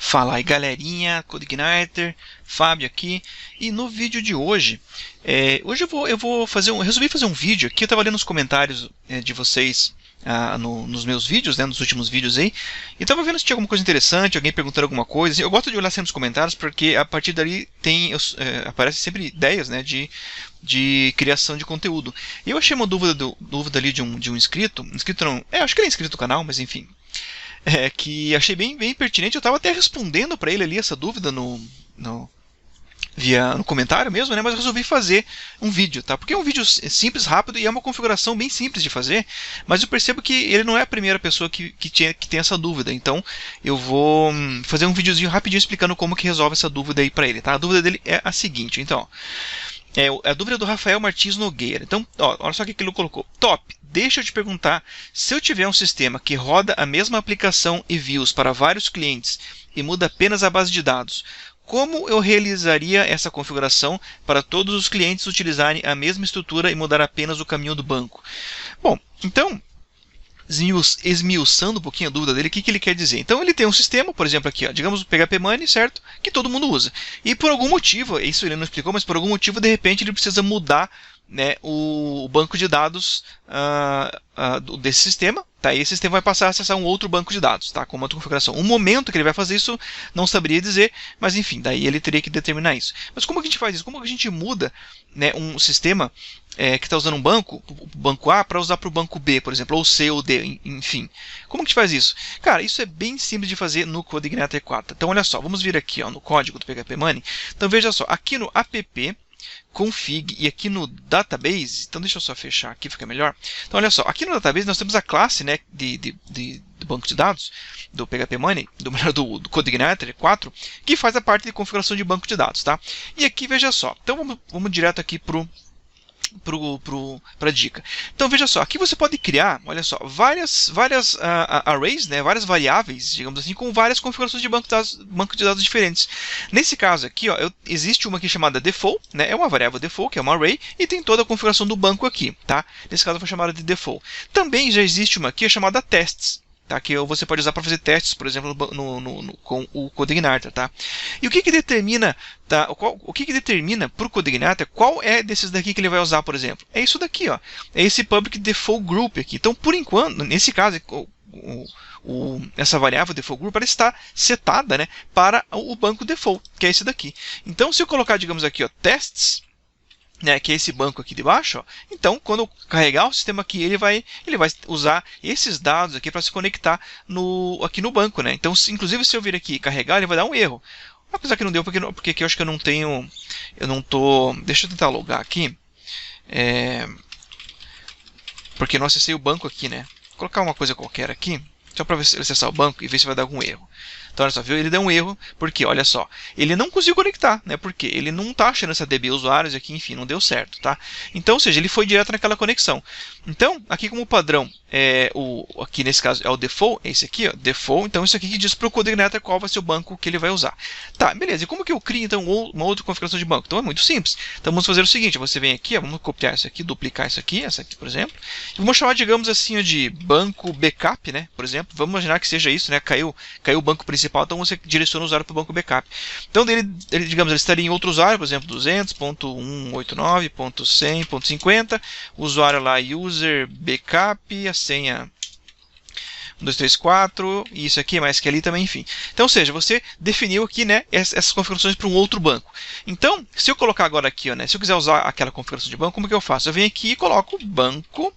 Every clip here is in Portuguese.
Fala aí galerinha, CodeIgniter, Fábio aqui, e no vídeo de hoje, hoje resolvi fazer um vídeo aqui. Eu estava lendo os comentários de vocês nos meus vídeos, né, nos últimos vídeos aí, e estava vendo se tinha alguma coisa interessante, alguém perguntando alguma coisa. Assim, eu gosto de olhar sempre os comentários, porque a partir dali aparecem sempre ideias, né, de criação de conteúdo. E eu achei uma dúvida ali de um inscrito não, acho que ele é inscrito do canal, mas enfim, que achei bem pertinente. Eu estava até respondendo para ele ali essa dúvida no comentário mesmo, né? Mas eu resolvi fazer um vídeo, tá? Porque é um vídeo simples, rápido, e é uma configuração bem simples de fazer, mas eu percebo que ele não é a primeira pessoa que tem essa dúvida. Então eu vou fazer um videozinho rapidinho explicando como que resolve essa dúvida aí para ele, tá? A dúvida dele é a seguinte, então, a dúvida do Rafael Martins Nogueira. Então, olha só o que ele colocou. Top, deixa eu te perguntar, se eu tiver um sistema que roda a mesma aplicação e views para vários clientes e muda apenas a base de dados, como eu realizaria essa configuração para todos os clientes utilizarem a mesma estrutura e mudar apenas o caminho do banco? Bom, então, esmiuçando um pouquinho a dúvida dele, o que ele quer dizer? Então ele tem um sistema, por exemplo aqui, digamos o PHP Money, certo? Que todo mundo usa. E por algum motivo, isso ele não explicou, mas por algum motivo, de repente, ele precisa mudar, né, o banco de dados desse sistema, tá? E esse sistema vai passar a acessar um outro banco de dados, tá? Com uma outra configuração. O momento que ele vai fazer isso, não saberia dizer, mas enfim, daí ele teria que determinar isso. Mas como que a gente faz isso? Como que a gente muda, né, um sistema que está usando um banco, o banco A, para usar para o banco B, por exemplo, ou C ou D, enfim. Como que a gente faz isso? Cara, isso é bem simples de fazer no CodeIgniter 4. Então olha só, vamos vir aqui no código do PHP Money. Então veja só, aqui no app config e aqui no database, então deixa eu só fechar aqui, fica melhor. Então olha só, aqui no database nós temos a classe, né, do banco de dados do PHP Money, do CodeIgniter 4, que faz a parte de configuração de banco de dados, tá? E aqui veja só, então vamos direto aqui para a dica. Então veja só, aqui você pode criar, olha só, várias arrays, né, várias variáveis, digamos assim, com várias configurações de banco de dados diferentes. Nesse caso aqui, existe uma aqui chamada default, né, é uma variável default, que é uma array, e tem toda a configuração do banco aqui, tá? Nesse caso foi chamada de default. Também já existe uma aqui chamada tests, tá? Que você pode usar para fazer testes, por exemplo, com o CodeIgniter, tá? E o que determina, tá? O que determina para o CodeIgniter qual é desses daqui que ele vai usar, por exemplo? É isso daqui, ó. É esse public default group aqui. Então, por enquanto, nesse caso, essa variável default group, ela está setada, né, para o banco default, que é esse daqui. Então, se eu colocar, digamos aqui, ó, tests, né, que é esse banco aqui de baixo, então quando eu carregar o sistema aqui, ele vai usar esses dados aqui para se conectar aqui no banco, né? Então, inclusive, se eu vir aqui e carregar, ele vai dar um erro. Apesar que não deu, porque aqui eu acho que deixa eu tentar logar aqui, porque eu não acessei o banco aqui, né? Vou colocar uma coisa qualquer aqui, só para acessar o banco e ver se vai dar algum erro. Então, olha só, viu? Ele deu um erro, porque, olha só, ele não conseguiu conectar, né? Porque ele não está achando essa DB usuários aqui, enfim, não deu certo, tá? Então, ou seja, ele foi direto naquela conexão. Então, aqui como padrão, aqui nesse caso é o default, é esse aqui, ó, default. Então, isso aqui que diz para o CodeIgniter qual vai ser o banco que ele vai usar. Tá, beleza. E como que eu crio, então, uma outra configuração de banco? Então, é muito simples. Então, vamos fazer o seguinte, você vem aqui, ó, vamos copiar isso aqui, duplicar isso aqui, essa aqui, por exemplo. E vamos chamar, digamos assim, de banco backup, né? Por exemplo, vamos imaginar que seja isso, né? Caiu o banco principal, então você direciona o usuário para o banco backup. Então, digamos, ele estaria em outro usuário, por exemplo, 200.189.100.50, o usuário lá, user backup, a senha 1, 2, 3, 4, e isso aqui, mais que ali também, enfim. Então, ou seja, você definiu aqui, né, essas configurações para um outro banco. Então, se eu colocar agora aqui, né, se eu quiser usar aquela configuração de banco, como que eu faço? Eu venho aqui e coloco banco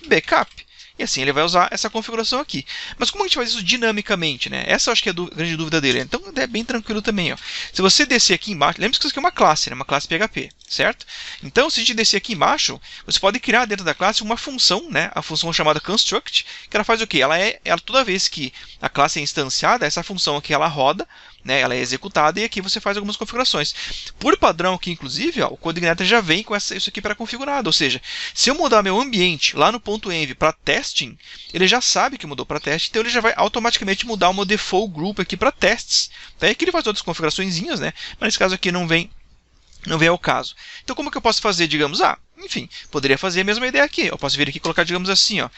backup. E assim ele vai usar essa configuração aqui. Mas como a gente faz isso dinamicamente, né? Essa eu acho que é a grande dúvida dele. Então é bem tranquilo também, ó. Se você descer aqui embaixo, lembre-se que isso aqui é uma classe, né? Uma classe PHP, certo? Então, se a gente descer aqui embaixo, você pode criar dentro da classe uma função, né? A função chamada construct, que ela faz o quê? Ela toda vez que a classe é instanciada, essa função aqui ela roda, né, ela é executada, e aqui você faz algumas configurações. Por padrão aqui, inclusive, ó, o CodeIgniter já vem com isso aqui pré-configurado. Ou seja, se eu mudar meu ambiente lá no .env para testing, ele já sabe que mudou para teste, então ele já vai automaticamente mudar o meu default group aqui para testes. Daí aqui ele faz outras configuraçõezinhas, né? Mas nesse caso aqui não vem não vem ao caso. Então, como que eu posso fazer, digamos, enfim, poderia fazer a mesma ideia aqui. Eu posso vir aqui e colocar, digamos assim, ó,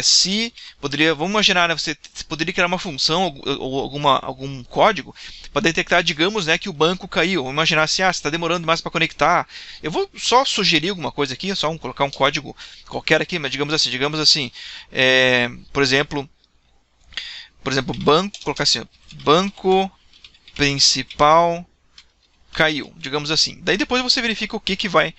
se poderia, vamos imaginar, né, você poderia criar uma função ou algum código para detectar, digamos, né, que o banco caiu. Vamos imaginar assim, você está demorando mais para conectar. Eu vou só sugerir alguma coisa aqui, só colocar um código qualquer aqui, mas digamos assim, por exemplo, banco, colocar assim, ó, banco principal caiu, digamos assim. Daí depois você verifica o que vai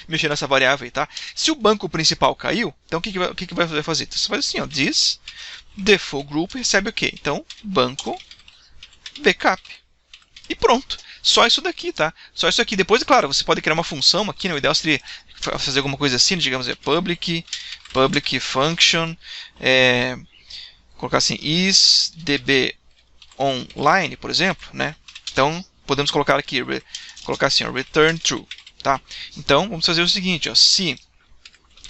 mexer nessa variável aí, tá? Se o banco principal caiu, então o que vai fazer? Então, você faz assim, ó, this default group recebe o quê? Então, banco backup. E pronto. Só isso daqui, tá? Só isso aqui. Depois, claro, você pode criar uma função aqui, né? O ideal seria fazer alguma coisa assim, digamos, public function, colocar assim, is db online, por exemplo, né? Então, podemos colocar aqui, colocar assim, ó, return true, tá? Então, vamos fazer o seguinte, ó, se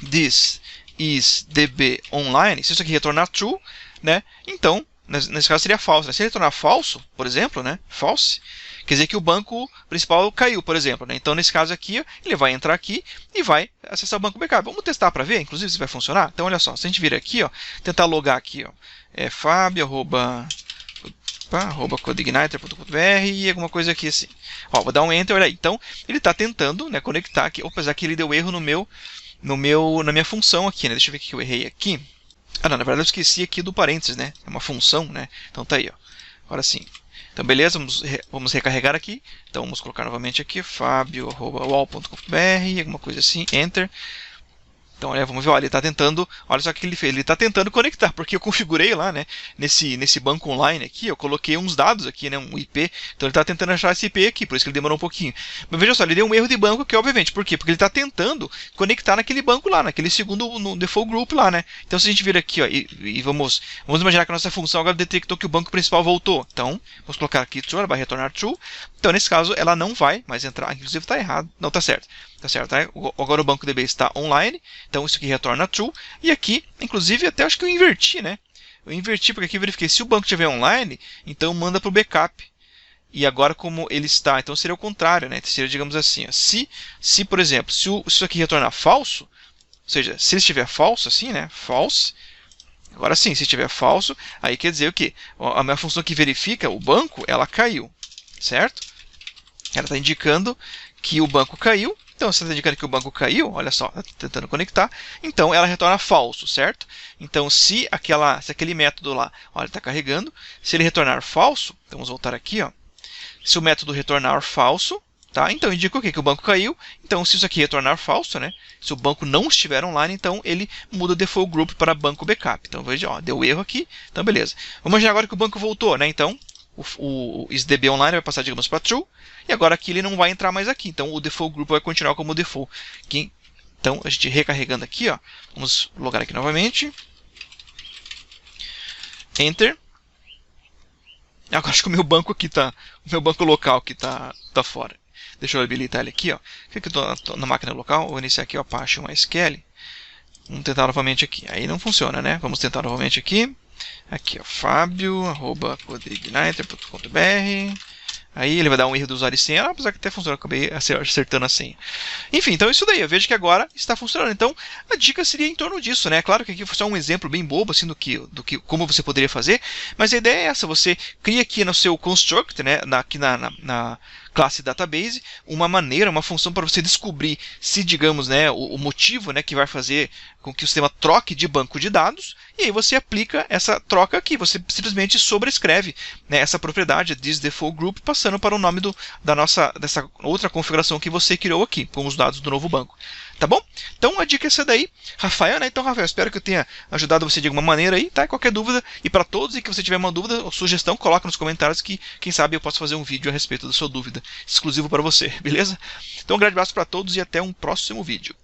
this is db online, se isso aqui retornar true, né? Então, nesse caso seria falso, né? Se ele retornar falso, por exemplo, né? False, quer dizer que o banco principal caiu, por exemplo, né? Então, nesse caso aqui, ele vai entrar aqui e vai acessar o banco backup. Vamos testar para ver, inclusive, se vai funcionar. Então, olha só, se a gente vir aqui, ó, tentar logar aqui, ó, fabio@codeigniter.com.br e alguma coisa aqui assim. Ó, vou dar um enter, olha aí. Então, ele está tentando, né, conectar aqui, apesar que ele deu erro na minha função aqui, né? Deixa eu ver o que eu errei aqui. Não, na verdade eu esqueci aqui do parênteses, né? É uma função, né? Então tá aí, ó. Agora sim. Então, beleza, vamos recarregar aqui. Então, vamos colocar novamente aqui, fabio@wall.com.br, alguma coisa assim, enter. Então, olha, vamos ver, olha, ele está tentando, olha só o que ele fez, ele está tentando conectar, porque eu configurei lá, né, nesse banco online aqui, eu coloquei uns dados aqui, né, um IP, então ele está tentando achar esse IP aqui, por isso que ele demorou um pouquinho. Mas veja só, ele deu um erro de banco aqui, obviamente, por quê? Porque ele está tentando conectar naquele banco lá, naquele segundo, no default group lá, né. Então, se a gente vir aqui, ó, e vamos imaginar que a nossa função agora detectou que o banco principal voltou. Então, vamos colocar aqui true, ela vai retornar true. Então, nesse caso, ela não vai mais entrar, inclusive está errado, não, está certo. Tá certo, né? Agora o banco DB está online, então isso aqui retorna true. E aqui, inclusive, até acho que eu inverti, né? Eu inverti porque aqui eu verifiquei, se o banco estiver online, então manda para o backup. E agora como ele está, então seria o contrário, né? Seria, digamos assim, ó, se por exemplo, se isso aqui retornar falso, ou seja, se ele estiver falso assim, né? False. Agora sim, se estiver falso, aí quer dizer o quê? A minha função que verifica o banco, ela caiu, certo? Ela está indicando que o banco caiu. Então, se está indicando que o banco caiu, olha só, está tentando conectar, então ela retorna falso, certo? Então, se aquele método lá, olha, está carregando, se ele retornar falso, então vamos voltar aqui, ó, se o método retornar falso, tá? Então indica o quê? Que o banco caiu, então se isso aqui retornar falso, né? Se o banco não estiver online, então ele muda o default group para banco backup. Então, veja, ó, deu erro aqui, então beleza. Vamos imaginar agora que o banco voltou, né? Então, o isDB online vai passar, digamos, para true, e agora aqui ele não vai entrar mais aqui, então o default group vai continuar como default. Então, a gente recarregando aqui, ó, vamos logar aqui novamente, enter. Agora acho que o meu banco aqui tá, o meu banco local que tá fora. Deixa eu habilitar ele aqui, ó. Aqui eu tô na máquina local, vou iniciar aqui o Apache MySQL. Vamos tentar novamente aqui. Aí não funciona, né? Vamos tentar novamente aqui. Aqui, ó, fabio@codeigniter.com.br. Aí ele vai dar um erro do usuário e senha, apesar que até funciona, eu acabei acertando a senha. Enfim, então é isso daí, eu vejo que agora está funcionando. Então, a dica seria em torno disso, né? Claro que aqui foi só um exemplo bem bobo, assim, do que como você poderia fazer, mas a ideia é essa, você cria aqui no seu construct, né, aqui na classe database, uma função para você descobrir se, digamos, né, o motivo, né, que vai fazer com que o sistema troque de banco de dados, e aí você aplica essa troca aqui, você simplesmente sobrescreve, né, essa propriedade, this default group, passando para o nome dessa outra configuração que você criou aqui, com os dados do novo banco. Tá bom? Então a dica é essa daí, Rafael, né? Então, Rafael, espero que eu tenha ajudado você de alguma maneira aí, tá? Qualquer dúvida, e para todos, e que você tiver uma dúvida ou sugestão, coloca nos comentários que, quem sabe, eu posso fazer um vídeo a respeito da sua dúvida, exclusivo para você, beleza? Então, um grande abraço para todos e até um próximo vídeo.